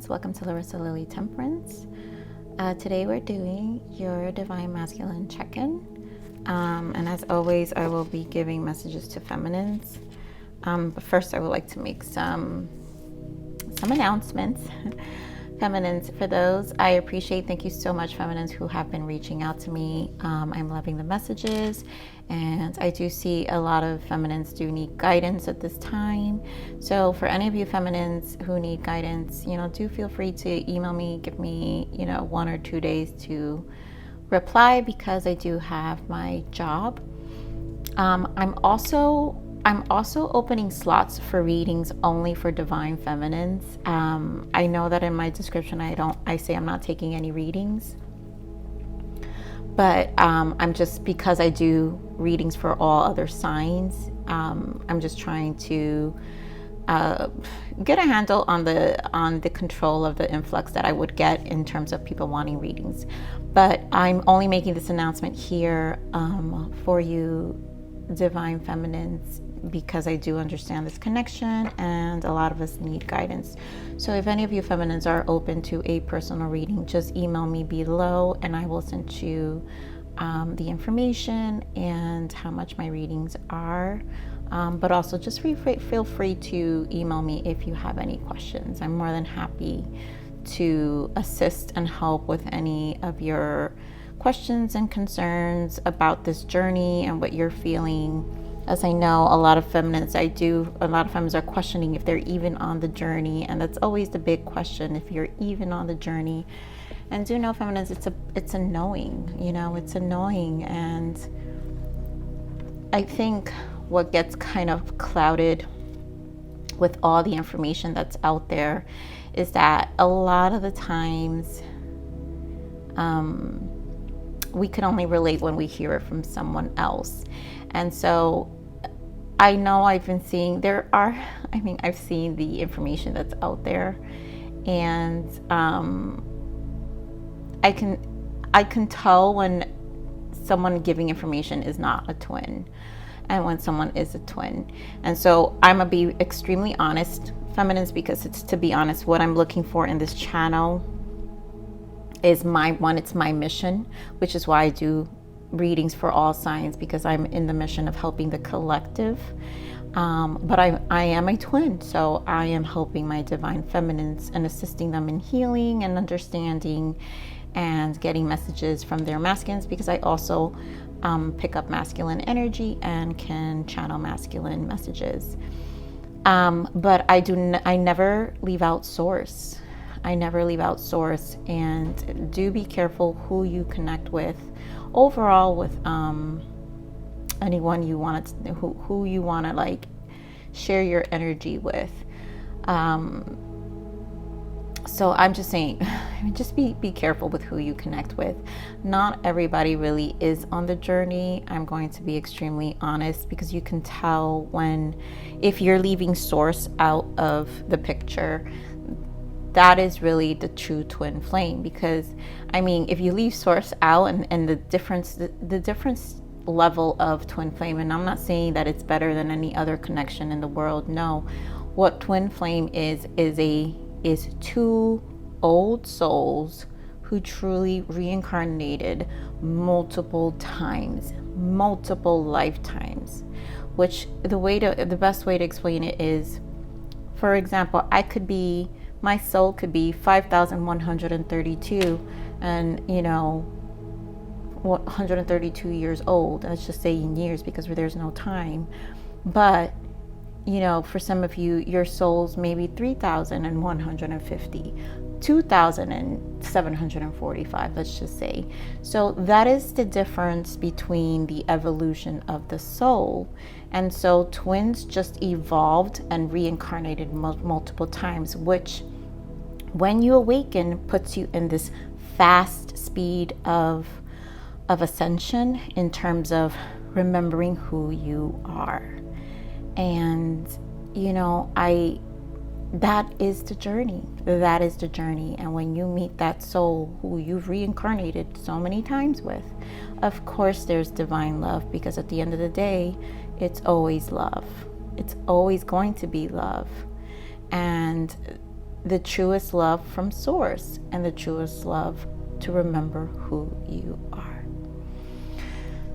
feminines, welcome to Larisa Lili Temperance. Today we're doing your divine masculine check-in, and as always I will be giving messages to feminines, but first I would like to make some announcements. Feminines, for those I appreciate, thank you so much, feminines who have been reaching out to me. I'm loving the messages, and I do see a lot of feminines do need guidance at this time. So for any of you feminines who need guidance, do feel free to email me, give me 1 or 2 days to reply, because I do have my job. I'm also opening slots for readings only for divine feminines. I know that in my description I say I'm not taking any readings, but I'm just, because I do readings for all other signs, I'm just trying to get a handle on the control of the influx that I would get in terms of people wanting readings. But I'm only making this announcement here for you divine feminines, because I do understand this connection and a lot of us need guidance. So if any of you feminines are open to a personal reading, just email me below and I will send you the information and how much my readings are. But also just feel free to email me if you have any questions. I'm more than happy to assist and help with any of your questions and concerns about this journey and what you're feeling. As I know, a lot of feminines are questioning if they're even on the journey, and that's always the big question, if you're even on the journey. And do know, feminines, it's annoying, it's annoying. And I think what gets kind of clouded with all the information that's out there is that a lot of the times we can only relate when we hear it from someone else. And so I know I've been seeing, I've seen the information that's out there, and I can tell when someone giving information is not a twin and when someone is a twin. And so I'm gonna be extremely honest, feminines, because to be honest, what I'm looking for in this channel is it's my mission, which is why I do readings for all signs, because I'm in the mission of helping the collective. But I am a twin, so I am helping my divine feminines and assisting them in healing and understanding and getting messages from their masculines, because I also pick up masculine energy and can channel masculine messages. But I never leave out source. And do be careful who you connect with overall, with anyone you want to, who you want to like share your energy with. So I'm just saying, just be careful with who you connect with. Not everybody really is on the journey. I'm going to be extremely honest, because you can tell if you're leaving source out of the picture. That is really the true twin flame, because if you leave source out and the difference level of twin flame, and I'm not saying that it's better than any other connection in the world. No, what twin flame is two old souls who truly reincarnated multiple times, multiple lifetimes. Which the best way to explain it is, for example, my soul could be 5,132 and 132 years old. Let's just say in years, because there's no time. But for some of you, your soul's maybe 3,150, 2,745, let's just say. So that is the difference between the evolution of the soul. And so twins just evolved and reincarnated multiple times, which when you awaken puts you in this fast speed of ascension in terms of remembering who you are. And that is the journey. And when you meet that soul who you've reincarnated so many times with, of course there's divine love, because at the end of the day, it's always love. It's always going to be love. And the truest love from source and the truest love to remember who you are.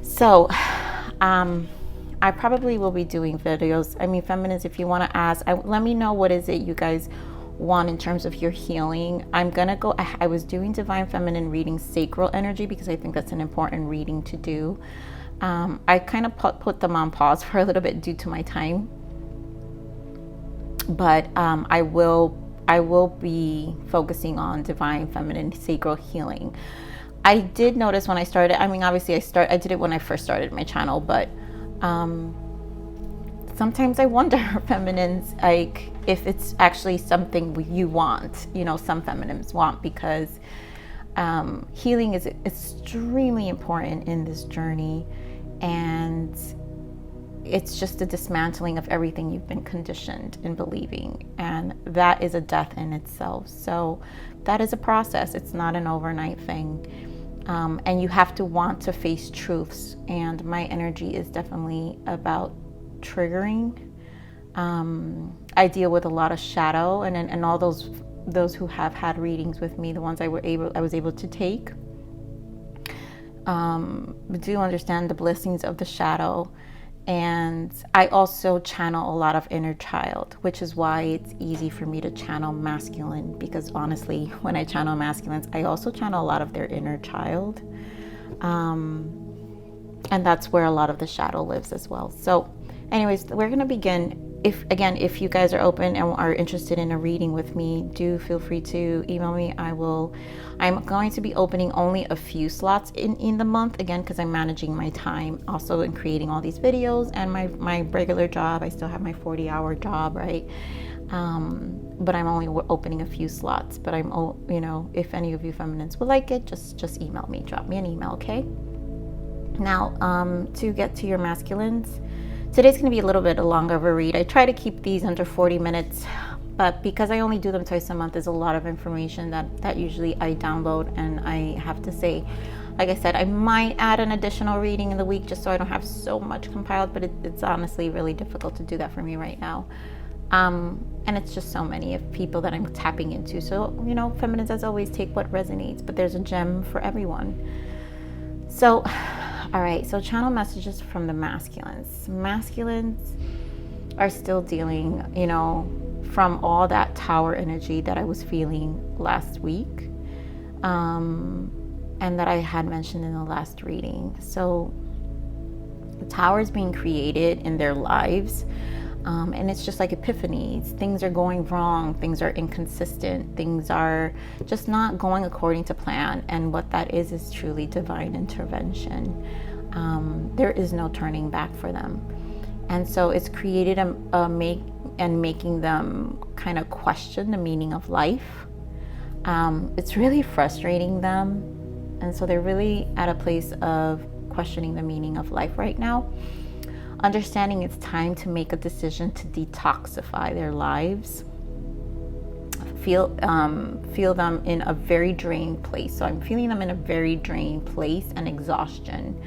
So I probably will be doing videos. I mean, feminines, if you want to ask, let me know what is it you guys want in terms of your healing. I'm gonna go, I was doing divine feminine reading sacral energy because I think that's an important reading to do. I kind of put them on pause for a little bit due to my time, but I will be focusing on divine feminine sacral healing. I did notice when I started, I mean, obviously I did it when I first started my channel, but sometimes I wonder, feminines, like if it's actually something you want, you know, some feminines want, because healing is extremely important in this journey, and it's just a dismantling of everything you've been conditioned in believing, and that is a death in itself. So that is a process. It's not an overnight thing, and you have to want to face truths, and my energy is definitely about triggering. I deal with a lot of shadow, and all those who have had readings with me, the ones I was able to take, do understand the blessings of the shadow. And I also channel a lot of inner child, which is why it's easy for me to channel masculine, because honestly, when I channel masculines, I also channel a lot of their inner child, and that's where a lot of the shadow lives as well. So anyways, we're going to begin. If you guys are open and are interested in a reading with me, do feel free to email me. I'm going to be opening only a few slots in the month, again, because I'm managing my time also in creating all these videos and my regular job. I still have my 40-hour job, right? But I'm only opening a few slots. But if any of you feminines would like it, just email me, drop me an email, okay? Now, to get to your masculines, today's going to be a little bit longer of a read. I try to keep these under 40 minutes, but because I only do them twice a month, there's a lot of information that usually I download, and I have to say, like I said, I might add an additional reading in the week just so I don't have so much compiled, but it's honestly really difficult to do that for me right now. And it's just so many of people that I'm tapping into. So, feminines, as always, take what resonates, but there's a gem for everyone. So, all right, so channel messages from the masculines. Masculines are still dealing, from all that tower energy that I was feeling last week, and that I had mentioned in the last reading. So the tower is being created in their lives, and it's just like epiphanies. Things are going wrong, things are inconsistent, things are just not going according to plan, and what that is truly divine intervention. There is no turning back for them, and so it's created making them kind of question the meaning of life. It's really frustrating them, and so they're really at a place of questioning the meaning of life right now, understanding it's time to make a decision to detoxify their lives, feel them in a very drained place. So I'm feeling them in a very drained place and exhaustion.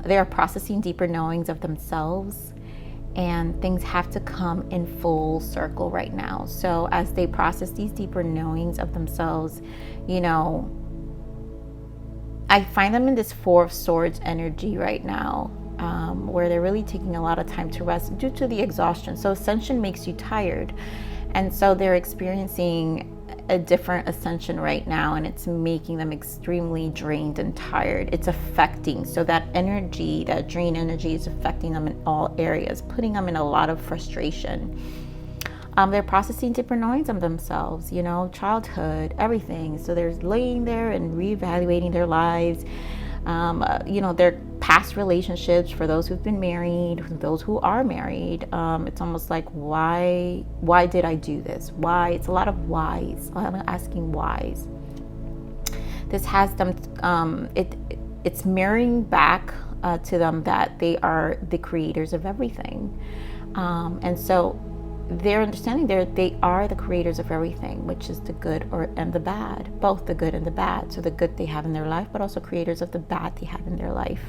They are processing deeper knowings of themselves, and things have to come in full circle right now. So as they process these deeper knowings of themselves, I find them in this Four of Swords energy right now, where they're really taking a lot of time to rest due to the exhaustion. So ascension makes you tired, and so they're experiencing a different ascension right now, and it's making them extremely drained and tired. It's affecting, so that energy, that drain energy, is affecting them in all areas, putting them in a lot of frustration. They're processing different knowings of themselves, childhood, everything. So they're laying there and reevaluating their lives, their past relationships, for those who've been married, those who are married. It's almost like, why did I do this? Why? It's a lot of whys. I'm asking whys. This has them, it's mirroring back to them that they are the creators of everything. And so they're understanding they are the creators of everything, which is the good and the bad, both the good and the bad. So the good they have in their life, but also creators of the bad they have in their life.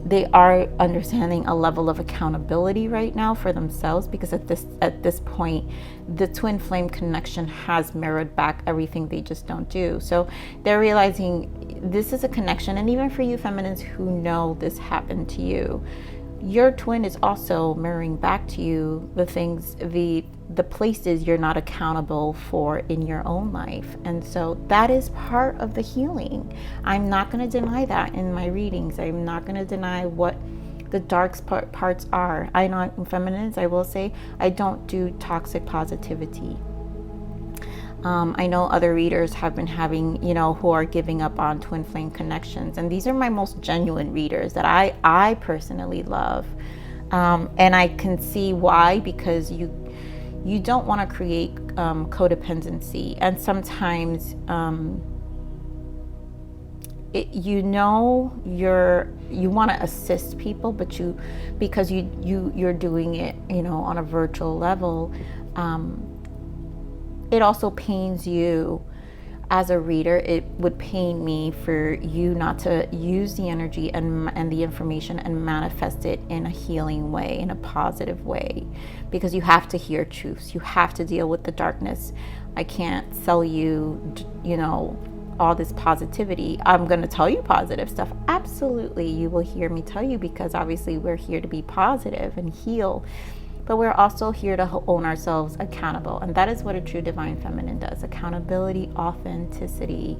they are understanding a level of accountability right now for themselves, because at this point the twin flame connection has mirrored back everything they just don't do. So they're realizing this is a connection. And even for you feminines who know this happened to you, your twin is also mirroring back to you the things, the places you're not accountable for in your own life. And so that is part of the healing. I'm not going to deny that in my readings. I'm not going to deny what the dark parts are. I know in feminines, I will say, I don't do toxic positivity. I know other readers have been having, who are giving up on twin flame connections. And these are my most genuine readers that I personally love. And I can see why, because you don't want to create codependency. And sometimes, you want to assist people, but because you're doing it, on a virtual level, it also pains you as a reader. It would pain me for you not to use the energy and the information and manifest it in a healing way, in a positive way, because you have to hear truths. You have to deal with the darkness. I can't sell you, all this positivity. I'm going to tell you positive stuff. Absolutely, you will hear me tell you, because obviously we're here to be positive and heal. But we're also here to own ourselves accountable. And that is what a true divine feminine does. Accountability, authenticity,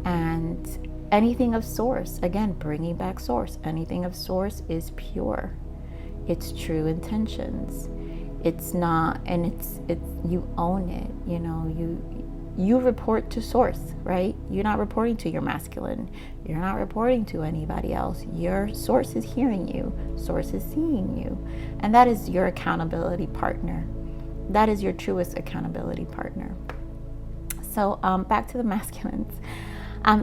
and anything of source. Again, bringing back source. Anything of source is pure. It's true intentions. It's not, and it's you own it. You report to source, right? You're not reporting to your masculine. You're not reporting to anybody else. Your source is hearing you. Source is seeing you. And that is your accountability partner. That is your truest accountability partner. So back to the masculines.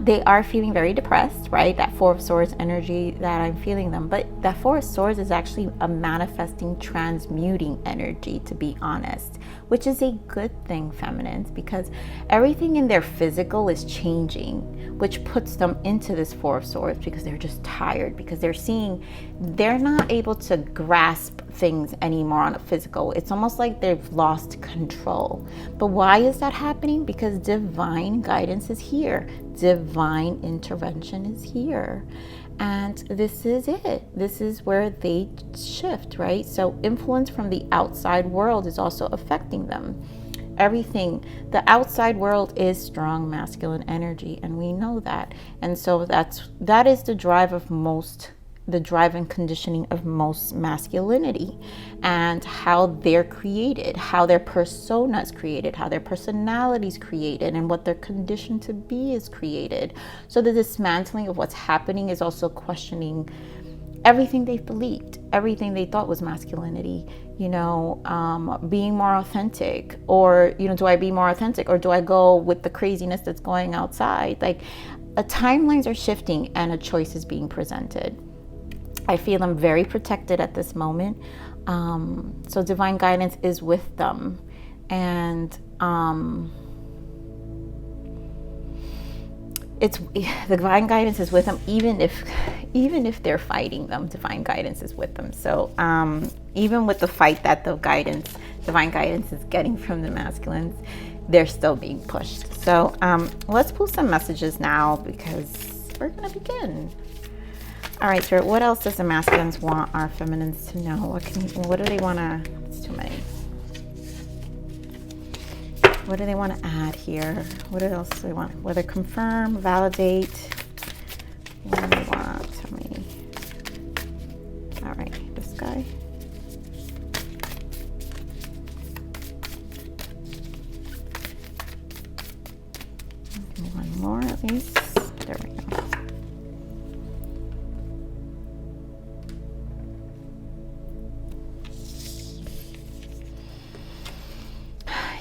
They are feeling very depressed, right? That Four of Swords energy that I'm feeling them. But that Four of Swords is actually a manifesting, transmuting energy, to be honest, which is a good thing, feminines, because everything in their physical is changing, which puts them into this Four of Swords, because they're just tired, because they're not able to grasp things anymore on a physical. It's almost like they've lost control. But why is that happening? Because divine guidance is here. Divine intervention is here. And this is it. This is where they shift, right? So influence from the outside world is also affecting them. Everything, the outside world is strong masculine energy, and we know that. And so that is the drive and conditioning of most masculinity, and how they're created, how their persona is created, how their personality is created, and what they're conditioned to be is created. So the dismantling of what's happening is also questioning everything they've believed, everything they thought was masculinity, being more authentic, or, do I be more authentic, or do I go with the craziness that's going outside? Like, timelines are shifting and a choice is being presented. I feel them very protected at this moment. So divine guidance is with them. And it's the divine guidance is with them, even if they're fighting them, divine guidance is with them. So even with the fight that divine guidance is getting from the masculines, they're still being pushed. So let's pull some messages now, because we're going to begin. All right, Spirit, what else does the masculines want our feminines to know? What do they want to, it's too many. What do they want to add here? What else do they want? Whether confirm, validate. What do they want? Tell me. All right, this guy. Give me one more at least. There we go.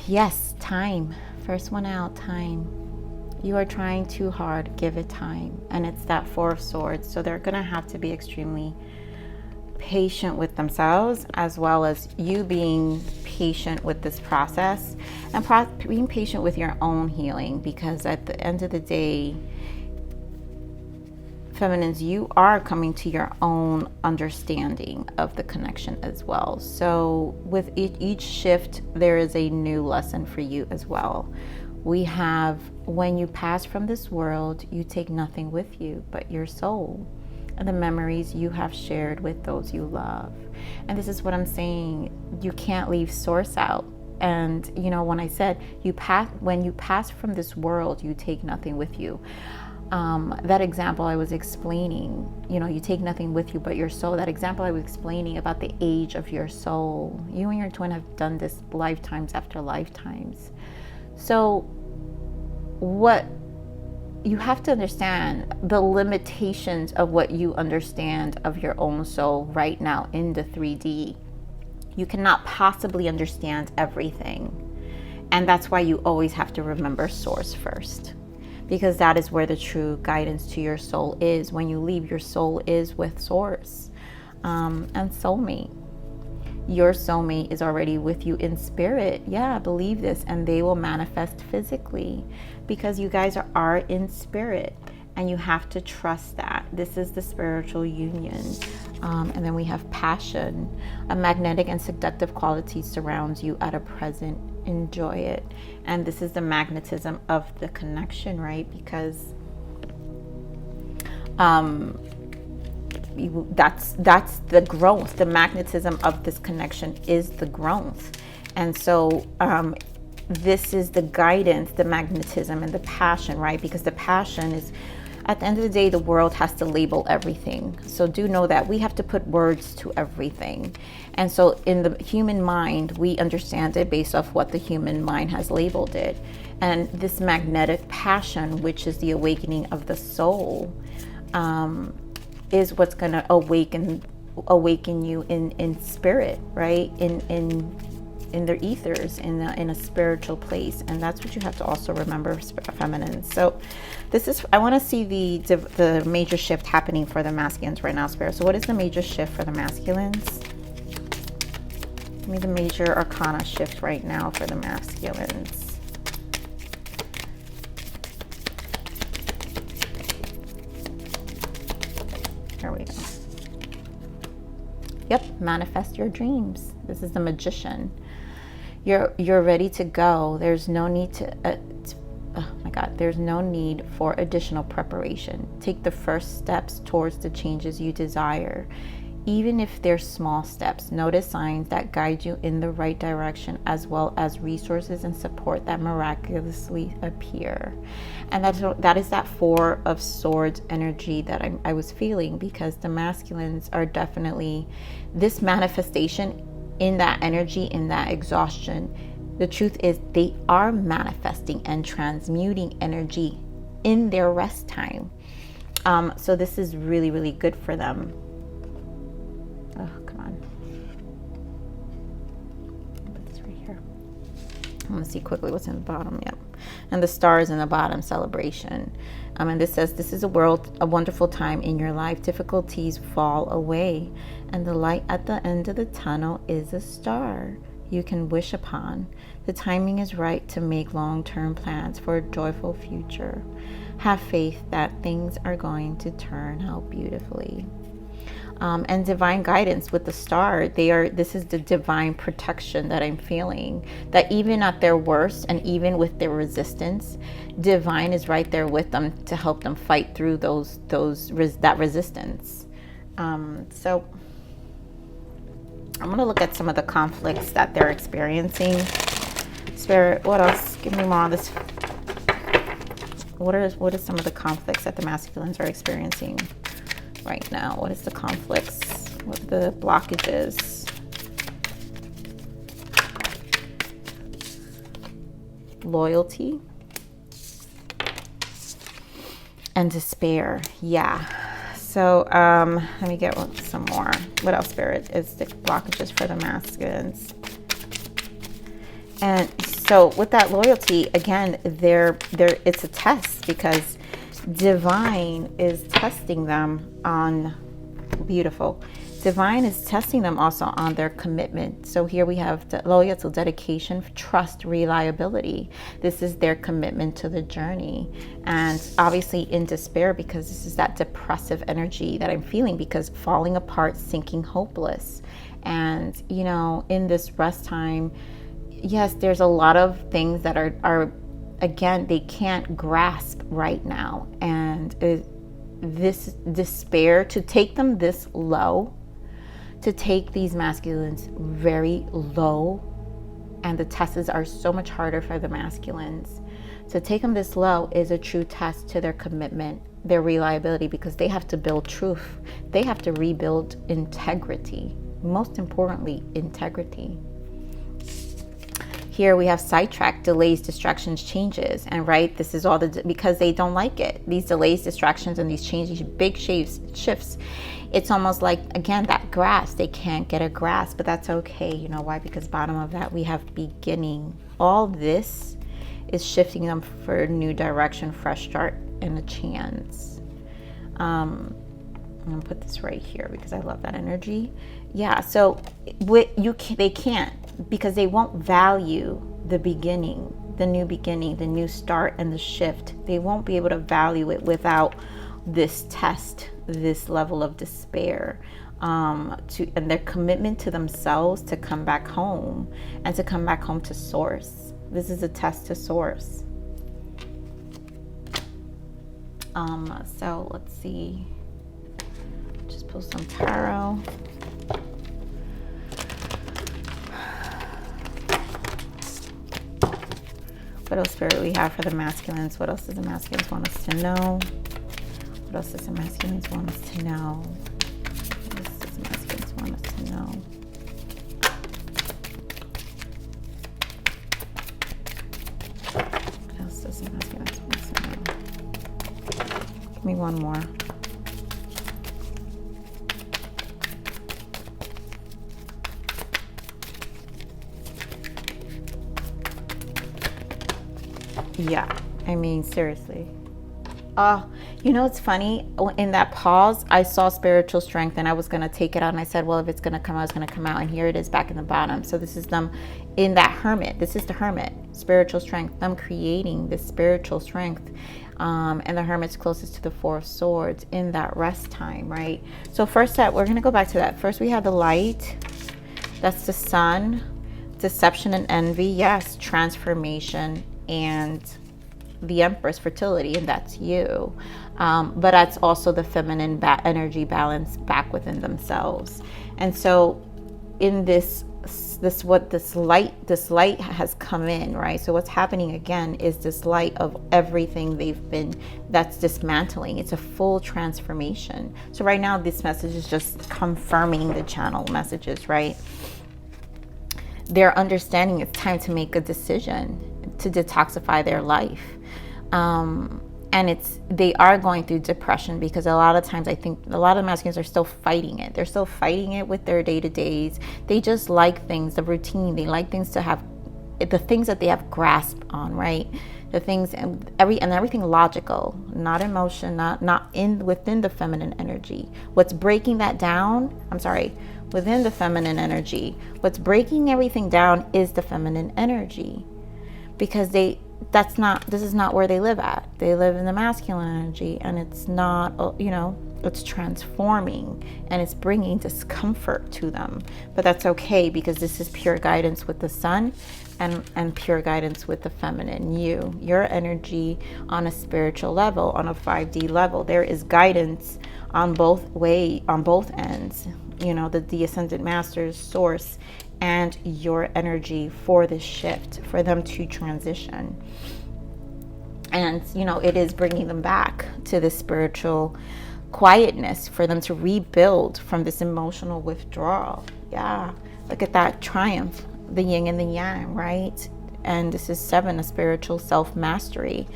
Yes, time. First one out, time. You are trying too hard, give it time. And it's that Four of Swords. So they're going to have to be extremely patient with themselves, as well as you being patient with this process, and being patient with your own healing, because at the end of the day, feminines, you are coming to your own understanding of the connection as well. So with each shift, there is a new lesson for you as well. We have, when you pass from this world, you take nothing with you but your soul and the memories you have shared with those you love. And this is what I'm saying. You can't leave source out. And you know, when I said when you pass from this world, you take nothing with you. That example I was explaining, you know, you take nothing with you but your soul. That example I was explaining about the age of your soul. You and your twin have done this lifetimes after lifetimes. So what you have to understand, the limitations of what you understand of your own soul right now in the 3D. You cannot possibly understand everything. And that's why you always have to remember source first, because that is where the true guidance to your soul is. When you leave, your soul is with source. And soulmate. Your soulmate is already with you in spirit. Yeah, believe this. And they will manifest physically because you guys are in spirit. And you have to trust that. This is the spiritual union. And then we have passion. A magnetic and seductive quality surrounds you at a present. Enjoy it. And this is the magnetism of the connection, right? Because that's the growth. The magnetism of this connection is the growth. And so this is the guidance, the magnetism and the passion, right? Because the passion is, at the end of the day, the world has to label everything. So do know that we have to put words to everything. And so in the human mind, we understand it based off what the human mind has labeled it. And this magnetic passion, which is the awakening of the soul, is what's going to awaken you in spirit, right? In their ethers, in a spiritual place. And that's what you have to also remember, feminine. So this is, I want to see the major shift happening for the masculines right now, Spirit. So what is the major shift for the masculines? Give me the major arcana shift right now for the masculines. There we go. Yep, manifest your dreams. This is the Magician. You're ready to go. There's no need to oh my God, there's no need for additional preparation. Take the first steps towards the changes you desire. Even if they're small steps, notice signs that guide you in the right direction, as well as resources and support that miraculously appear. And that is that Four of Swords energy that I was feeling, because the masculines are definitely this manifestation in that energy, in that exhaustion. The truth is they are manifesting and transmuting energy in their rest time. So this is really, really good for them. Oh, come on. Put this right here. I'm going to see quickly what's in the bottom. Yep. And the stars in the bottom, celebration. And this says, this is a wonderful time in your life. Difficulties fall away. And the light at the end of the tunnel is a star you can wish upon. The timing is right to make long-term plans for a joyful future. Have faith that things are going to turn out beautifully. And divine guidance with the star, this is the divine protection that I'm feeling, that even at their worst and even with their resistance, divine is right there with them to help them fight through that resistance. So I'm going to look at some of the conflicts that they're experiencing. Spirit, what else? Give me more on this. What are some of the conflicts that the masculines are experiencing right now? What is the conflicts? What are the blockages? Loyalty and despair. Yeah. So let me get some more. What else, Spirit, is the blockages for the masculines? And so with that loyalty, again, it's a test, because divine is testing them on, beautiful. Divine is testing them also on their commitment. So here we have loyalty, dedication, trust, reliability. This is their commitment to the journey. And obviously in despair, because this is that depressive energy that I'm feeling, because falling apart, sinking, hopeless. And, you know, in this rest time, yes, there's a lot of things that are again, they can't grasp right now. And this despair, to take them this low, to take these masculines very low, and the tests are so much harder for the masculines. To take them this low is a true test to their commitment, their reliability, because they have to build truth. They have to rebuild integrity. Most importantly, integrity. Here we have sidetrack, delays, distractions, changes. And right, this is all because they don't like it. These delays, distractions, and these changes, big shifts. It's almost like, again, that grasp. They can't get a grasp, but that's okay. You know why? Because bottom of that, we have beginning. All this is shifting them for a new direction, fresh start, and a chance. I'm gonna put this right here because I love that energy. Yeah, so they can't, because they won't value the beginning, the new start, and the shift. They won't be able to value it without this test, this level of despair, and their commitment to themselves to come back home, and to come back home to source. This is a test to source. So let's see. Just pull some tarot. What else, Spirit, we have for the masculines? What else does the masculines want us to know? What else does the masculines want us to know? What else does the masculines want us to know? What else does the masculines want us to know? Give me one more. Yeah, I mean, seriously. You know, it's funny. In that pause, I saw spiritual strength, and I was going to take it out. And I said, well, if it's going to come out, it's going to come out. And here it is back in the bottom. So this is them in that hermit. This is the hermit, spiritual strength. Them creating this spiritual strength. And the hermit's closest to the Four of Swords in that rest time, right? So first that, we're going to go back to that. First, we have the light. That's the sun. Deception and envy. Yes, transformation. And the Empress, fertility, and that's you. But that's also the feminine energy balance back within themselves. And so in this light has come in, right? So what's happening again is this light of everything that's dismantling. It's a full transformation. So right now this message is just confirming the channel messages, right? They're understanding it's time to make a decision to detoxify their life. And they are going through depression, because a lot of times I think a lot of masculines are still fighting it. They're still fighting it with their day-to-days. They just like things, the routine. They like things to have, the things that they have grasp on, right? The things and everything logical, not emotion, not within the feminine energy. What's breaking that down? Within the feminine energy. What's breaking everything down is the feminine energy, because this is not where they live at. They live in the masculine energy, and it's not, it's transforming, and it's bringing discomfort to them. But that's okay, because this is pure guidance with the sun, and pure guidance with the feminine, your energy on a spiritual level, on a 5D level. There is guidance on both ends. The ascended masters, source, and your energy for this shift, for them to transition. And it is bringing them back to this spiritual quietness, for them to rebuild from this emotional withdrawal. Yeah, look at that triumph, the yin and the yang, right? And this is 7, a spiritual self-mastery.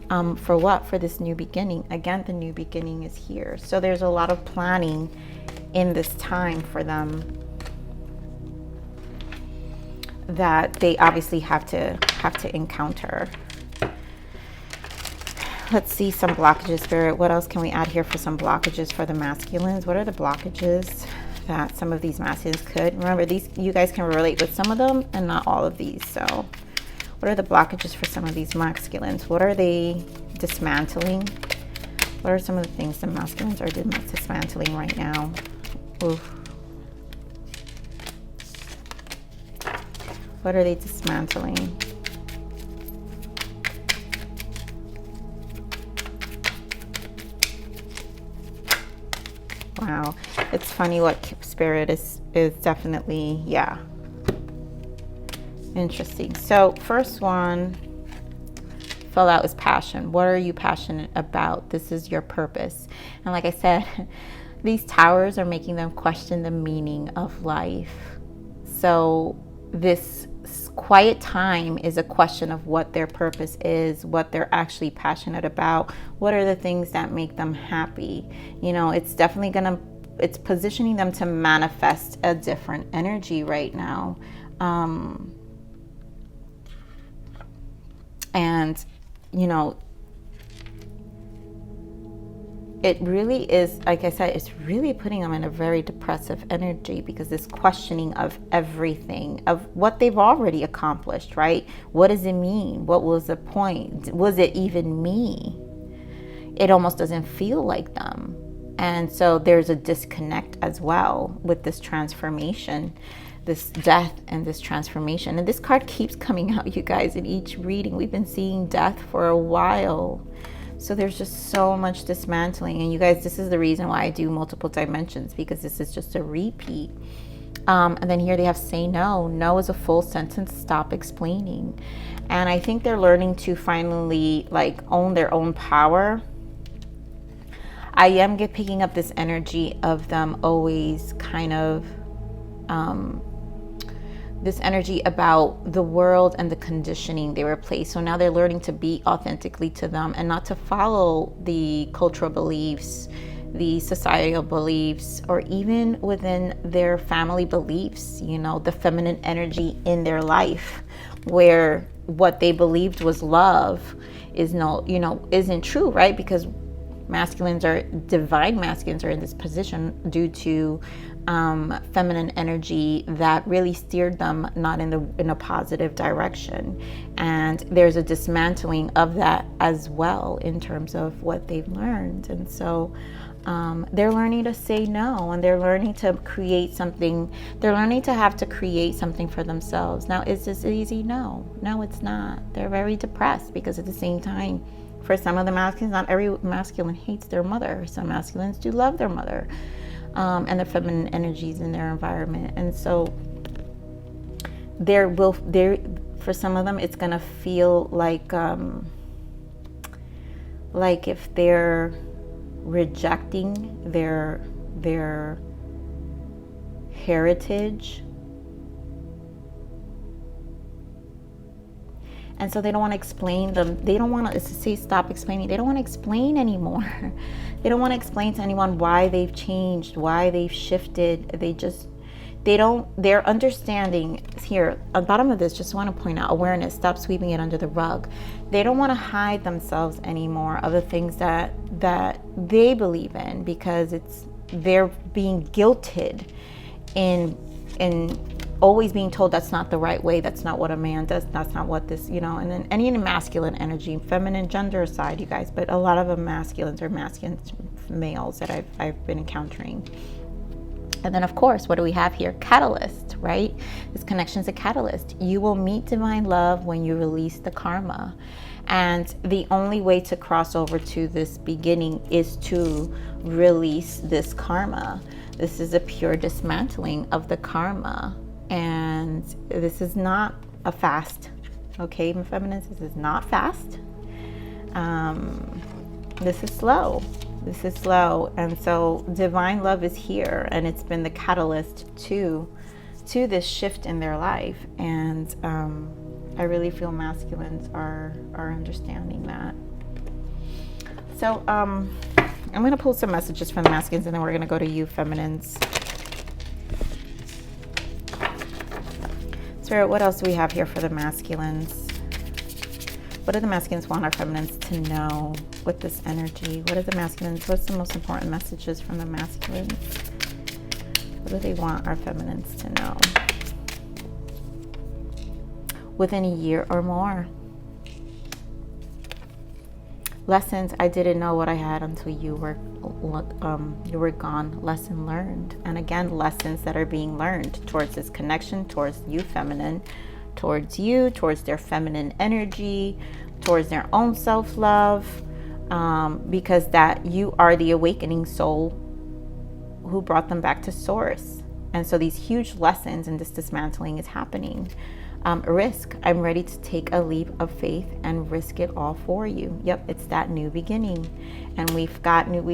For what? For this new beginning. Again, the new beginning is here. So there's a lot of planning in this time for them that they obviously have to encounter. Let's see some blockages, Spirit. What else can we add here for some blockages for the masculines? What are the blockages that some of these masculines could. Remember, you guys can relate with some of them and not all of these. So what are the blockages for some of these masculines? What are they dismantling? What are some of the things the masculines are dismantling right now? Oof. What are they dismantling? Wow, it's funny what Spirit is definitely, yeah. Interesting. So first one fell out is passion. What are you passionate about? This is your purpose. And like I said, these towers are making them question the meaning of life. So this quiet time is a question of what their purpose is, what they're actually passionate about, what are the things that make them happy. You know, it's definitely it's positioning them to manifest a different energy right now. And, you know, it really is, like I said, it's really putting them in a very depressive energy, because this questioning of everything, of what they've already accomplished, right? What does it mean? What was the point? Was it even me? It almost doesn't feel like them. And so there's a disconnect as well with this transformation, this death and this transformation. And this card keeps coming out, you guys, in each reading. We've been seeing death for a while. So there's just so much dismantling. And you guys, this is the reason why I do multiple dimensions, because this is just a repeat. And then here they have say no. No is a full sentence. Stop explaining. And I think they're learning to finally like own their own power. I am picking up this energy of them always kind of this energy about the world and the conditioning they were placed. So now they're learning to be authentically to them and not to follow the cultural beliefs, the societal beliefs, or even within their family beliefs, you know, the feminine energy in their life, where what they believed was love is no, you know, isn't true, right? Because divine masculines are in this position due to feminine energy that really steered them not in a positive direction. And there's a dismantling of that as well in terms of what they've learned. And so they're learning to say no, and they're learning to create something. They're learning to have to create something for themselves. Now, is this easy? No, it's not. They're very depressed, because at the same time, for some of the masculines, not every masculine hates their mother. Some masculines do love their mother and the feminine energies in their environment. And so for some of them, it's going to feel like if they're rejecting their heritage. And so they don't want to explain them. They don't want to say stop explaining. They don't want to explain anymore. They don't want to explain to anyone why they've changed, why they've shifted. They're understanding here. At the bottom of this, just want to point out awareness. Stop sweeping it under the rug. They don't want to hide themselves anymore of the things that they believe in, because they're being guilted in always being told that's not the right way, that's not what a man does, that's not what this, you know. And then any masculine energy, feminine gender aside, you guys, but a lot of them masculines are masculine males that I've been encountering. And then of course, what do we have here? Catalyst, right? This connection's a catalyst. You will meet divine love when you release the karma. And the only way to cross over to this beginning is to release this karma. This is a pure dismantling of the karma. And this is not a fast, okay, feminines, this is not fast. This is slow. And so divine love is here, and it's been the catalyst to this shift in their life. And I really feel masculines are understanding that. So I'm going to pull some messages from the masculines, and then we're going to go to you feminines. Spirit, what else do we have here for the masculines? What do the masculines want our feminines to know with this energy? What's the most important messages from the masculines? What do they want our feminines to know? Within a year or more. Lessons I didn't know what I had until you were gone. Lesson learned. And again, lessons that are being learned towards this connection, towards you feminine, towards you, towards their feminine energy, towards their own self-love, because that you are the awakening soul who brought them back to source. And so these huge lessons and this dismantling is happening. Risk. I'm ready to take a leap of faith and risk it all for you. Yep, it's that new beginning. And we've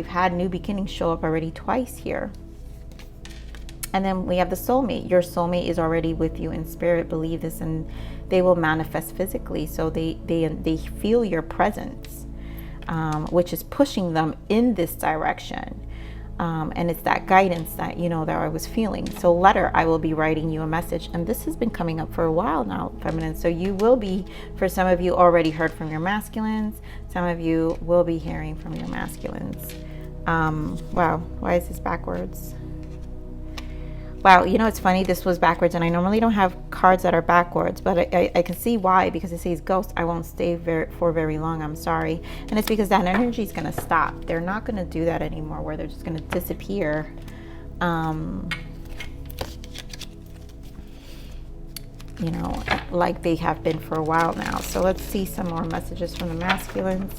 had new beginnings show up already twice here. And then we have the soulmate. Your soulmate is already with you in spirit. Believe this, and they will manifest physically. So they feel your presence, which is pushing them in this direction. And it's that guidance that, that I was feeling. So letter, I will be writing you a message. And this has been coming up for a while now, feminine. So you will be, for some of you, already heard from your masculines. Some of you will be hearing from your masculines. Wow, why is this backwards? Wow, it's funny, this was backwards, and I normally don't have cards that are backwards, but I can see why, because it says ghost. I won't stay for very long, I'm sorry. And it's because that energy is going to stop. They're not going to do that anymore, where they're just going to disappear. Like they have been for a while now. So let's see some more messages from the masculines.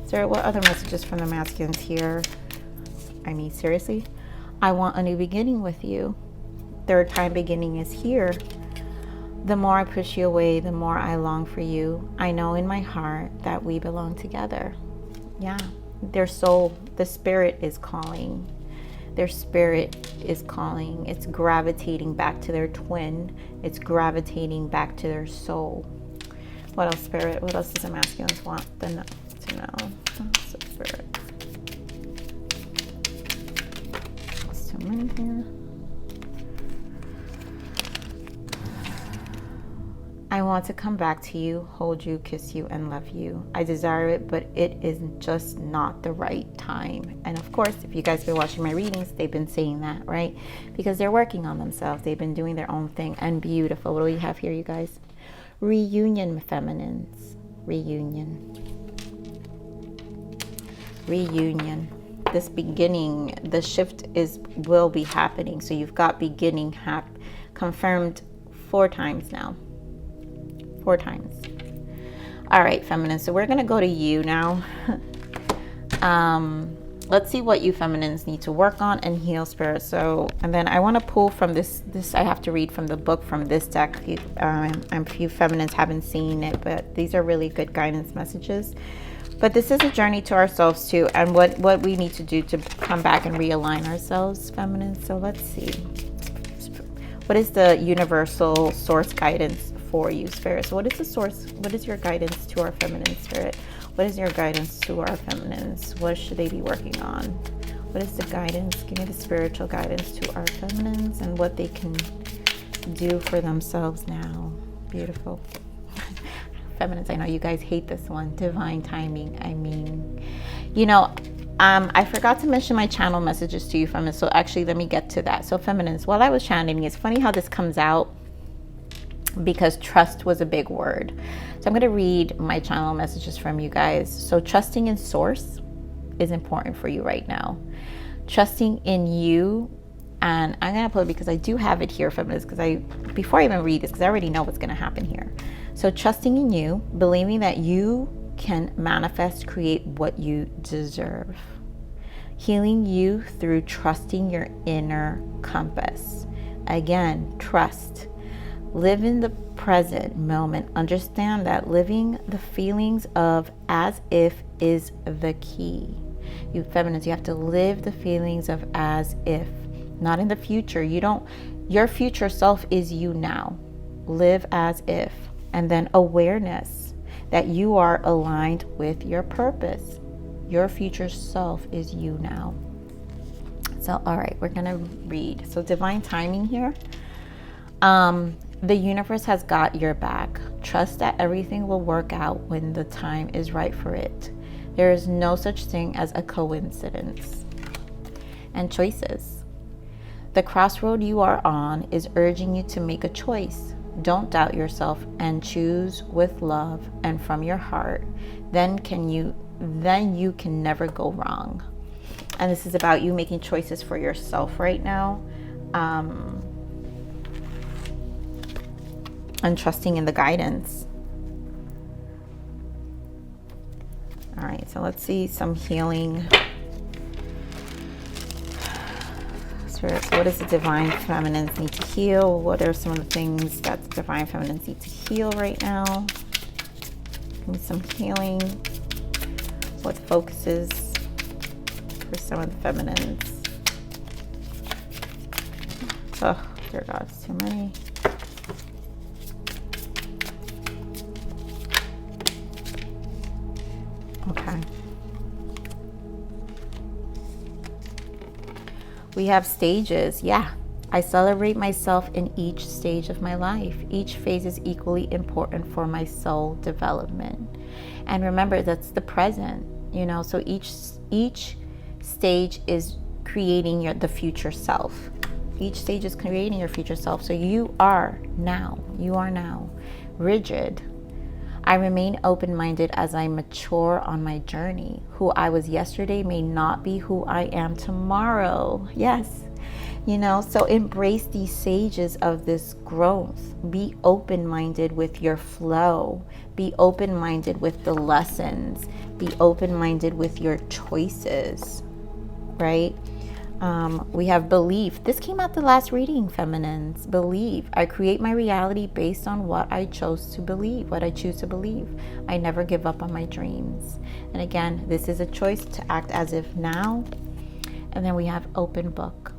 So what other messages from the masculines here? I mean, seriously? I want a new beginning with you. Third time beginning is here. The more I push you away, the more I long for you. I know in my heart that we belong together. Yeah, their soul, the spirit is calling. Their spirit is calling. It's gravitating back to their twin. It's gravitating back to their soul. What else, spirit? What else does the masculines want to know? What's the spirit? So many here. I want to come back to you, hold you, kiss you, and love you. I desire it, but it is just not the right time. And of course, if you guys have been watching my readings, they've been saying that, right? Because they're working on themselves. They've been doing their own thing. And beautiful. What do we have here, you guys? Reunion, feminines. Reunion. Reunion. This beginning, the shift will be happening. So you've got beginning confirmed 4 times now. 4 times. All right, feminine. So we're going to go to you now. Let's see what you feminines need to work on and heal, spirit. So, and then I want to pull from this I have to read from the book from this deck. A few feminines haven't seen it, but these are really good guidance messages. But this is a journey to ourselves too, and what we need to do to come back and realign ourselves, feminine. So let's see. What is the universal source guidance for you, spirit? So what is the source? What is your guidance to our feminine, spirit? What is your guidance to our feminines? What should they be working on? What is the guidance? Give me the spiritual guidance to our feminines and what they can do for themselves now. Beautiful. Feminines, I know you guys hate this one. Divine timing. I mean, I forgot to mention my channel messages to you, feminines. So actually, let me get to that. So feminines, while I was channeling, it's funny how this comes out, because trust was a big word. So I'm going to read my channel messages from you guys. So trusting in source is important for you right now. Trusting in you, and I'm going to put it because I do have it here, feminists, before I even read this, because I already know what's going to happen here. So trusting in you, believing that you can manifest, create what you deserve. Healing you through trusting your inner compass. Again, trust. Live in the present moment. Understand that living the feelings of as if is the key. You feminines, you have to live the feelings of as if, not in the future. Your future self is you now. Live as if. And then awareness that you are aligned with your purpose. Your future self is you now. So, all right, we're going to read. So divine timing here. The universe has got your back. Trust that everything will work out when the time is right for it. There is no such thing as a coincidence. And choices. The crossroad you are on is urging you to make a choice. Don't doubt yourself and choose with love and from your heart. Then you can never go wrong. And this is about you making choices for yourself right now. And trusting in the guidance. All right, so let's see some healing. Spirits, what does the divine feminines need to heal? What are some of the things that the divine feminines need to heal right now? Give me some healing. What focuses for some of the feminines? Oh, dear God, it's too many. Okay. We have stages. Yeah. I celebrate myself in each stage of my life. Each phase is equally important for my soul development. And remember, that's the present, you know, so each stage is creating the future self. Each stage is creating your future self. So you are now rigid. I remain open-minded as I mature on my journey. Who I was yesterday may not be who I am tomorrow. Yes. You know, so embrace these stages of this growth. Be open-minded with your flow. Be open-minded with the lessons. Be open-minded with your choices, right? We have belief. This came out the last reading, feminines. Believe. I create my reality based on what I choose to believe. I never give up on my dreams. And again, this is a choice to act as if now. And then we have open book.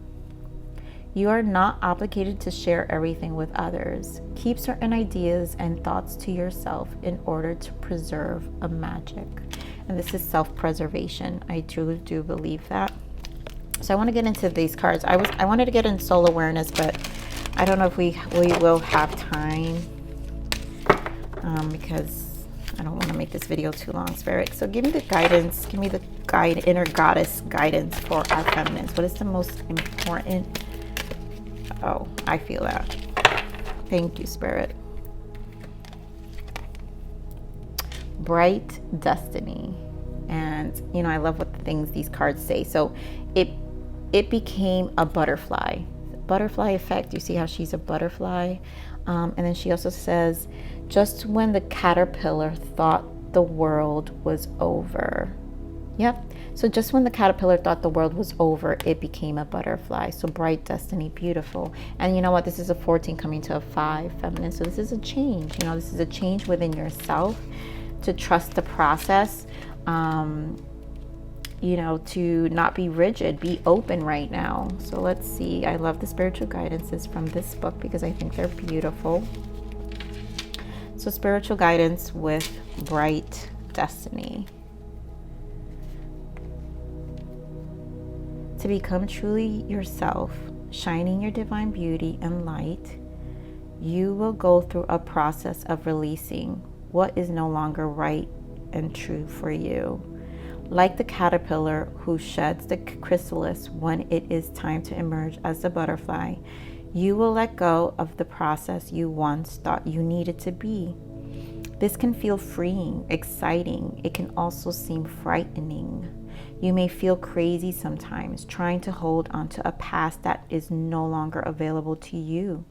You are not obligated to share everything with others. Keep certain ideas and thoughts to yourself in order to preserve a magic. And this is self-preservation. I truly do believe that. So I want to get into these cards. I wanted to get in soul awareness, but I don't know if we will have time because I don't want to make this video too long, Spirit. So give me the guidance. Give me the inner goddess guidance for our feminines. What is the most important? Oh, I feel that. Thank you, Spirit. Bright destiny. And, you know, I love what the things these cards say. So it became a butterfly. Butterfly effect. You see how she's a butterfly? And then she also says, just when the caterpillar thought the world was over. Yep. So just when the caterpillar thought the world was over, it became a butterfly. So bright destiny, beautiful. And you know what? This is a 14 coming to a 5, feminine. So this is a change. You know, this is a change within yourself to trust the process. You know, to not be rigid, be open right now. So let's see. I love the spiritual guidances from this book because I think they're beautiful. So spiritual guidance with bright destiny. To become truly yourself, shining your divine beauty and light, you will go through a process of releasing what is no longer right and true for you. Like the caterpillar who sheds the chrysalis when it is time to emerge as a butterfly, you will let go of the process you once thought you needed to be. This can feel freeing, exciting. It can also seem frightening. You may feel crazy sometimes, trying to hold onto a past that is no longer available to you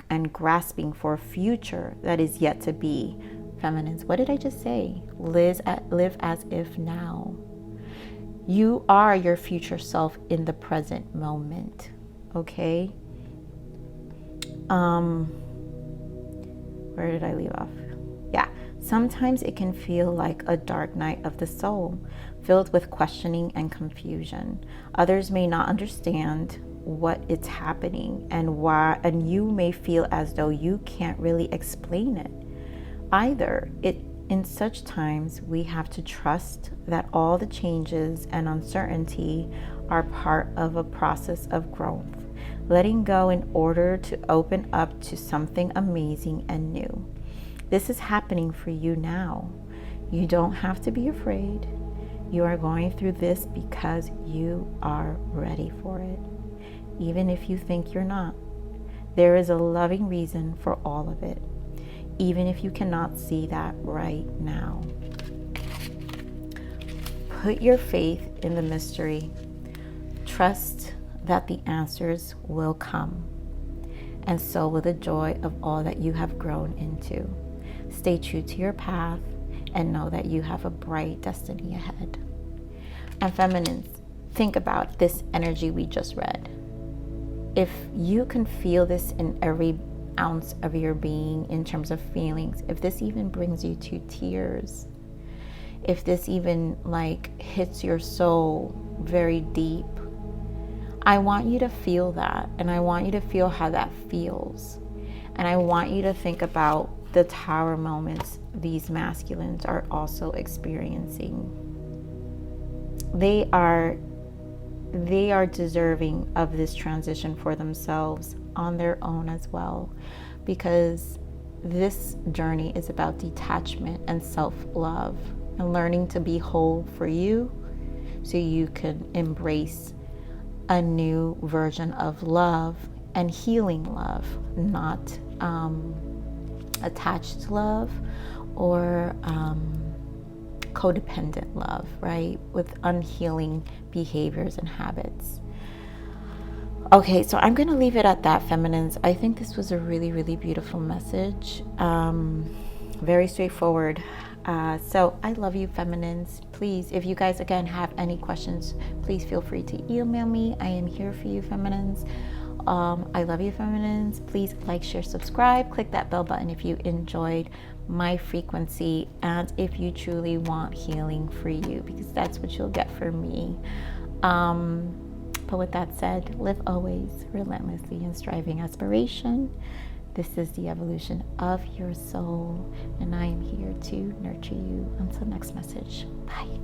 and grasping for a future that is yet to be. Feminines, what did I just say? Live as if now. You are your future self in the present moment. Okay? Where did I leave off? Yeah. Sometimes it can feel like a dark night of the soul, filled with questioning and confusion. Others may not understand what is happening and why, and you may feel as though you can't really explain it either. In such times, we have to trust that all the changes and uncertainty are part of a process of growth, letting go in order to open up to something amazing and new. This is happening for you now. You don't have to be afraid. You are going through this because you are ready for it. even if you think you're not. There is a loving reason for all of it, even if you cannot see that right now. Put your faith in the mystery. Trust that the answers will come, and so will the joy of all that you have grown into. Stay true to your path and know that you have a bright destiny ahead. And feminines, think about this energy we just read. If you can feel this in every ounce of your being in terms of feelings, if this even brings you to tears, if this even hits your soul very deep, I want you to feel that, and I want you to feel how that feels. And I want you to think about the tower moments these masculines are also experiencing. They are deserving of this transition for themselves on their own as well, because this journey is about detachment and self-love and learning to be whole for you so you can embrace a new version of love and healing love, not attached love or codependent love, right? With unhealing behaviors and habits. Okay, so I'm going to leave it at that, feminines. I think this was a really, really beautiful message. Very straightforward. So I love you, feminines. Please, if you guys, again, have any questions, please feel free to email me. I am here for you, feminines. I love you, feminines. Please like, share, subscribe. Click that bell button if you enjoyed my frequency and if you truly want healing for you, because that's what you'll get from me. But with that said, live always relentlessly in striving aspiration. This is the evolution of your soul, and I am here to nurture you. Until next message. Bye.